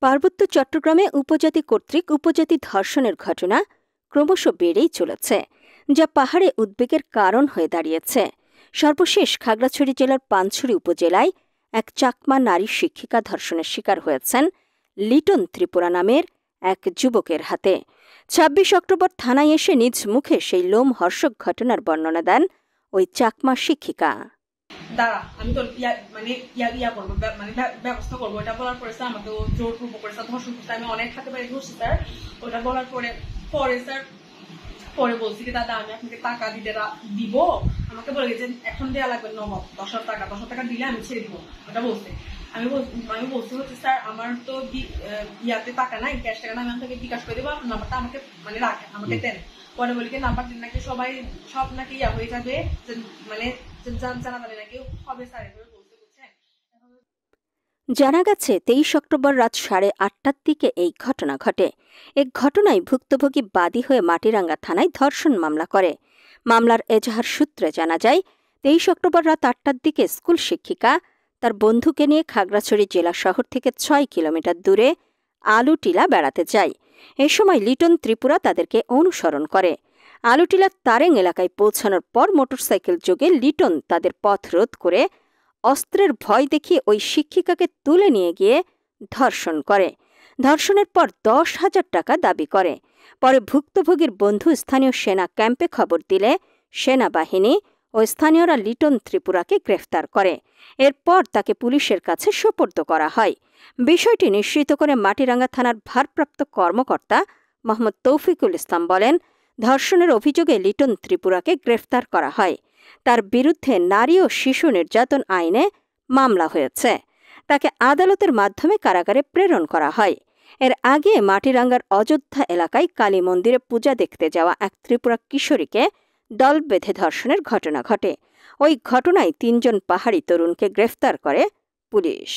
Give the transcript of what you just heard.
পার্বত্য চট্টগ্রামে উপজাতি কর্তৃক উপজাতি ধর্ষণের ঘটনা ক্রমশ বেড়েই চলেছে, যা পাহাড়ে উদ্বেগের কারণ হয়ে দাঁড়িয়েছে। সর্বশেষ খাগড়াছড়ি জেলার পানছড়ি উপজেলায় এক চাকমা নারী শিক্ষিকা ধর্ষণের শিকার হয়েছেন লিটন ত্রিপুরা নামের এক যুবকের হাতে। ২৬ অক্টোবর থানায় এসে নিজ মুখে সেই লোমহর্ষক ঘটনার বর্ণনা দেন ওই চাকমা শিক্ষিকা। দাঁড়া, আমি তো করবো, ব্যবস্থা করবো। এটা বলার পরে স্যার আমাকে জোরপূর্বক করে স্যার ধর্ষণ করছে। আমি অনেক হাতে পায়ে ধরছি স্যার। ওটা বলার পরে স্যার বলছি কি দাদা আমি আপনাকে টাকা দিব। আমাকে বলে গেছেন এখন দেওয়া লাগবে নগদ ১০,০০০ টাকা। ১০,০০০ টাকা দিলে আমি ছেড়ে দিব। ওটা বলছে। আমি বলছি হচ্ছে স্যার আমার তো ইয়াতে টাকা নাই, ক্যাশ টাকা নাই, আমি আপনাকে বিকাশ করে দেবো, আপনার নাম্বারটা আমাকে রাখেন, আমাকে দেন। পরে বলি কি নাম্বার দিন নাকি সব নাকি ইয়া হয়ে যাবে, জানা গেছে ২৩ অক্টোবর রাত ৮:৩০টার দিকে এই ঘটনা ঘটে। এই ঘটনায় ভুক্তভোগী বাদী হয়ে মাটিরাঙ্গা থানায় ধর্ষণ মামলা করে। মামলার এজাহার সূত্রে জানা যায় ২৩ অক্টোবর রাত ৮টার দিকে স্কুল শিক্ষিকা তার বন্ধুকে নিয়ে খাগড়াছড়ি জেলা শহর থেকে ৬ কিলোমিটার দূরে আলুটিলা বেড়াতে যায়। এ সময় লিটন ত্রিপুরা তাদেরকে অনুসরণ করে। আলুটিলার তারেং এলাকায় পৌঁছানোর পর মোটরসাইকেল যোগে লিটন তাদের পথ রোধ করে অস্ত্রের ভয় দেখিয়ে ওই শিক্ষিকাকে তুলে নিয়ে গিয়ে ধর্ষণ করে। ধর্ষণের পর ১০,০০০ টাকা দাবি করে। পরে ভুক্তভোগীর বন্ধু স্থানীয় সেনা ক্যাম্পে খবর দিলে সেনাবাহিনী ও স্থানীয়রা লিটন ত্রিপুরাকে গ্রেফতার করে। এরপর তাকে পুলিশের কাছে সোপর্দ করা হয়। বিষয়টি নিশ্চিত করে মাটিরাঙ্গা থানার ভারপ্রাপ্ত কর্মকর্তা মোহাম্মদ তৌফিকুল ইসলাম বলেন, ধর্ষণের অভিযোগে লিটন ত্রিপুরাকে গ্রেফতার করা হয়। তার বিরুদ্ধে নারী ও শিশু নির্যাতন আইনে মামলা হয়েছে। তাকে আদালতের মাধ্যমে কারাগারে প্রেরণ করা হয়। এর আগে মাটিরাঙ্গার অযোধ্যা এলাকায় কালী মন্দিরে পূজা দেখতে যাওয়া এক ত্রিপুরা কিশোরীকে দল বেঁধে ধর্ষণের ঘটনা ঘটে। ওই ঘটনায় ৩ জন পাহাড়ি তরুণকে গ্রেফতার করে পুলিশ।